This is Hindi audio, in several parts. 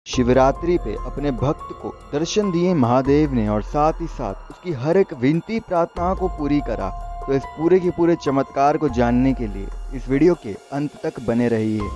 शिवरात्रि पे अपने भक्त को दर्शन दिए महादेव ने और साथ ही साथ उसकी हर एक विनती प्रार्थना को पूरी करा। तो इस पूरे के पूरे चमत्कार को जानने के लिए इस वीडियो के अंत तक बने रहिए।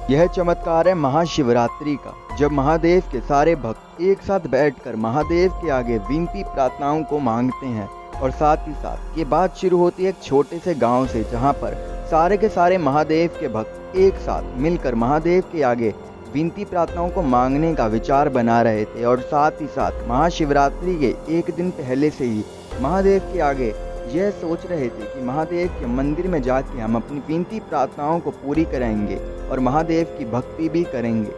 यह चमत्कार है महाशिवरात्रि का, जब महादेव के सारे भक्त एक साथ बैठकर महादेव के आगे विनती प्रार्थनाओं को मांगते हैं। और साथ ही साथ ये बात शुरू होती है एक छोटे से गांव से, जहां पर सारे के सारे महादेव के भक्त एक साथ मिलकर महादेव के आगे विनती प्रार्थनाओं को मांगने का विचार बना रहे थे। और साथ ही साथ महाशिवरात्रि के एक दिन पहले से ही महादेव के आगे यह सोच रहे थे कि महादेव के मंदिर में जाके हम अपनी विनती प्रार्थनाओं को पूरी करेंगे और महादेव की भक्ति भी करेंगे।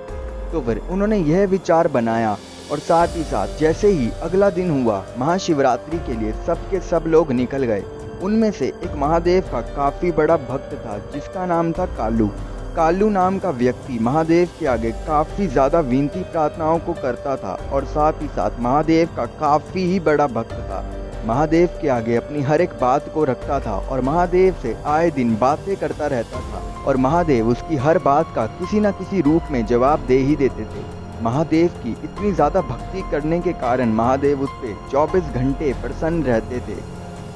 तो फिर उन्होंने यह विचार बनाया और साथ ही साथ जैसे ही अगला दिन हुआ, महाशिवरात्रि के लिए सबके सब लोग निकल गए। उनमें से एक महादेव का काफ़ी बड़ा भक्त था जिसका नाम था कालू। कालू नाम का व्यक्ति महादेव के आगे काफ़ी ज़्यादा विनती प्रार्थनाओं को करता था और साथ ही साथ महादेव का काफ़ी ही बड़ा भक्त था। महादेव के आगे अपनी हर एक बात को रखता था और महादेव से आए दिन बातें करता रहता था और महादेव उसकी हर बात का किसी न किसी रूप में जवाब दे ही देते थे। महादेव की इतनी ज़्यादा भक्ति करने के कारण महादेव उस पर 24 घंटे प्रसन्न रहते थे।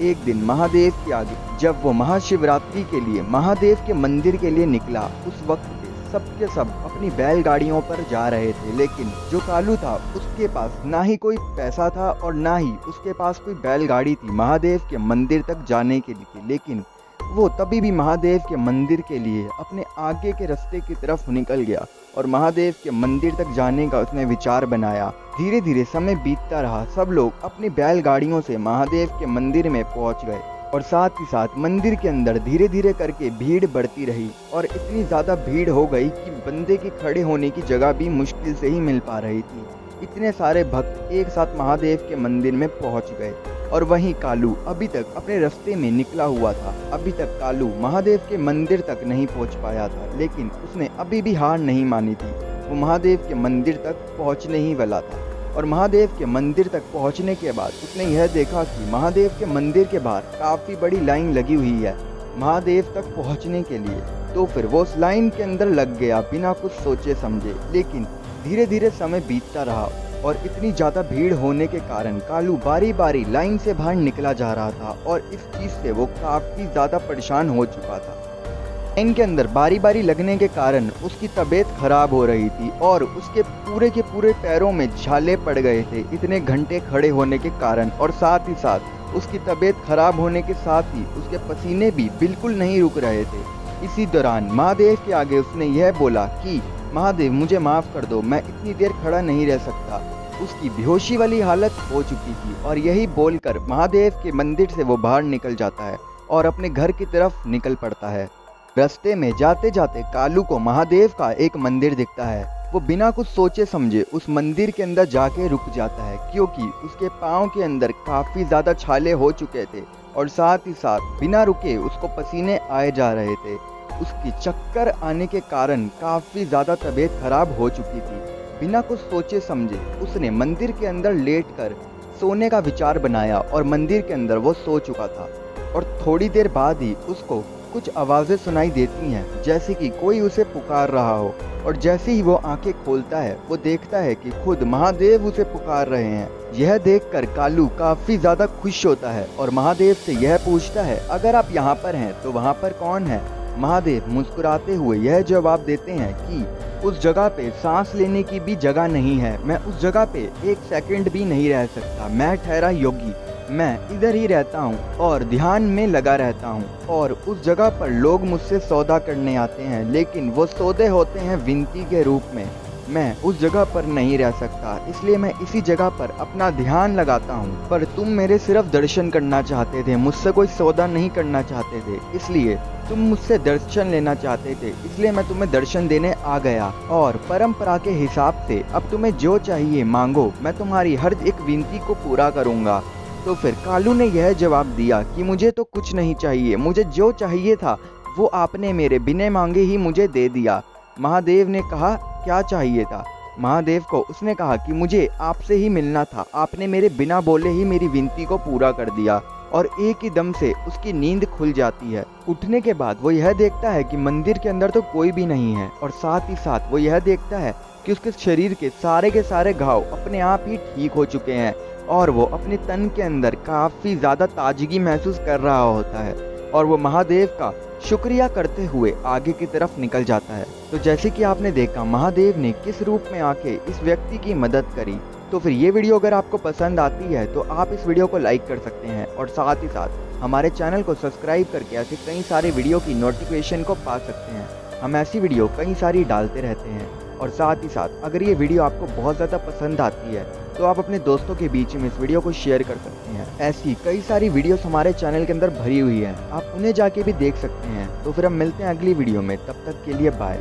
एक दिन महादेव के आगे जब वो महाशिवरात्रि के लिए महादेव के मंदिर के लिए निकला, उस वक्त पे सबके सब अपनी बैलगाड़ियों पर जा रहे थे। लेकिन जो कालू था उसके पास ना ही कोई पैसा था और ना ही उसके पास कोई बैलगाड़ी थी महादेव के मंदिर तक जाने के लिए। लेकिन वो तभी भी महादेव के मंदिर के लिए अपने आगे के रास्ते की तरफ निकल गया और महादेव के मंदिर तक जाने का उसने विचार बनाया। धीरे धीरे समय बीतता रहा, सब लोग अपनी बैलगाड़ियों से महादेव के मंदिर में पहुंच गए और साथ ही साथ मंदिर के अंदर धीरे धीरे करके भीड़ बढ़ती रही और इतनी ज़्यादा भीड़ हो गई कि बंदे की खड़े होने की जगह भी मुश्किल से ही मिल पा रही थी। इतने सारे भक्त एक साथ महादेव के मंदिर में पहुंच गए और वहीं कालू अभी तक अपने रास्ते में निकला हुआ था। अभी तक कालू महादेव के मंदिर तक नहीं पहुंच पाया था, लेकिन उसने अभी भी हार नहीं मानी थी। वो महादेव के मंदिर तक पहुंचने ही वाला था और महादेव के मंदिर तक पहुंचने के बाद उसने यह देखा कि महादेव के मंदिर के बाहर काफ़ी बड़ी लाइन लगी हुई है महादेव तक पहुँचने के लिए। तो फिर वो उस लाइन के अंदर लग गया बिना कुछ सोचे समझे। लेकिन धीरे धीरे समय बीतता रहा और इतनी ज़्यादा भीड़ होने के कारण कालू बारी बारी लाइन से बाहर निकला जा रहा था और इस चीज़ से वो काफ़ी ज़्यादा परेशान हो चुका था। लाइन के अंदर बारी बारी लगने के कारण उसकी तबीयत खराब हो रही थी और उसके के पूरे पैरों में छाले पड़ गए थे इतने घंटे खड़े होने के कारण। और साथ ही साथ उसकी तबीयत खराब होने के साथ ही उसके पसीने भी बिल्कुल नहीं रुक रहे थे। इसी दौरान महादेव के आगे उसने यह बोला कि महादेव मुझे माफ़ कर दो, मैं इतनी देर खड़ा नहीं रह सकता। उसकी बेहोशी वाली हालत हो चुकी थी और यही बोलकर महादेव के मंदिर से वो बाहर निकल जाता है और अपने घर की तरफ निकल पड़ता है। रास्ते में जाते जाते कालू को महादेव का एक मंदिर दिखता है। वो बिना कुछ सोचे समझे उस मंदिर के अंदर जाके रुक जाता है, क्योंकि उसके पाँव के अंदर काफ़ी ज़्यादा छाले हो चुके थे और साथ ही साथ बिना रुके उसको पसीने आए जा रहे थे। उसकी चक्कर आने के कारण काफ़ी ज़्यादा तबीयत खराब हो चुकी थी। बिना कुछ सोचे समझे उसने मंदिर के अंदर लेटकर सोने का विचार बनाया और मंदिर के अंदर वो सो चुका था। और थोड़ी देर बाद ही उसको कुछ आवाज़ें सुनाई देती हैं, जैसे कि कोई उसे पुकार रहा हो। और जैसे ही वो आंखें खोलता है वो देखता है कि खुद महादेव उसे पुकार रहे हैं। यह देखकर कालू काफ़ी ज़्यादा खुश होता है और महादेव से यह पूछता है, अगर आप यहाँ पर हैं तो वहाँ पर कौन है? महादेव मुस्कुराते हुए यह जवाब देते हैं कि उस जगह पे सांस लेने की भी जगह नहीं है, मैं उस जगह पे एक सेकंड भी नहीं रह सकता। मैं ठहरा योगी, मैं इधर ही रहता हूँ और ध्यान में लगा रहता हूँ और उस जगह पर लोग मुझसे सौदा करने आते हैं, लेकिन वो सौदे होते हैं विनती के रूप में। मैं उस जगह पर नहीं रह सकता, इसलिए मैं इसी जगह पर अपना ध्यान लगाता हूँ। पर तुम मेरे सिर्फ दर्शन करना चाहते थे, मुझसे कोई सौदा नहीं करना चाहते थे, इसलिए तुम मुझसे दर्शन लेना चाहते थे, इसलिए मैं तुम्हें दर्शन देने आ गया। और परंपरा के हिसाब से अब तुम्हें जो चाहिए मांगो, मैं तुम्हारी हर एक विनती को पूरा करूँगा। तो फिर कालू ने यह जवाब दिया कि मुझे तो कुछ नहीं चाहिए, मुझे जो चाहिए था वो आपने मेरे बिना मांगे ही मुझे दे दिया। महादेव ने कहा, क्या चाहिए था? महादेव को उसने कहा कि मुझे आपसे ही मिलना था, आपने मेरे बिना बोले ही मेरी विनती को पूरा कर दिया। और एक ही दम से उसकी नींद खुल जाती है। उठने के बाद वो यह देखता है कि मंदिर के अंदर तो कोई भी नहीं है और साथ ही साथ वो यह देखता है कि उसके शरीर के सारे घाव अपने आप ही ठीक हो चुके हैं और वो अपने तन के अंदर काफ़ी ज़्यादा ताजगी महसूस कर रहा होता है और वो महादेव का शुक्रिया करते हुए आगे की तरफ निकल जाता है। तो जैसे कि आपने देखा महादेव ने किस रूप में आके इस व्यक्ति की मदद करी। तो फिर ये वीडियो अगर आपको पसंद आती है तो आप इस वीडियो को लाइक कर सकते हैं और साथ ही साथ हमारे चैनल को सब्सक्राइब करके ऐसे कई सारे वीडियो की नोटिफिकेशन को पा सकते हैं। हम ऐसी वीडियो कई सारी डालते रहते हैं। और साथ ही साथ अगर ये वीडियो आपको बहुत ज़्यादा पसंद आती है तो आप अपने दोस्तों के बीच में इस वीडियो को शेयर कर सकते हैं। ऐसी कई सारी वीडियोस हमारे चैनल के अंदर भरी हुई है, आप उन्हें जाके भी देख सकते हैं। तो फिर हम मिलते हैं अगली वीडियो में, तब तक के लिए बाय।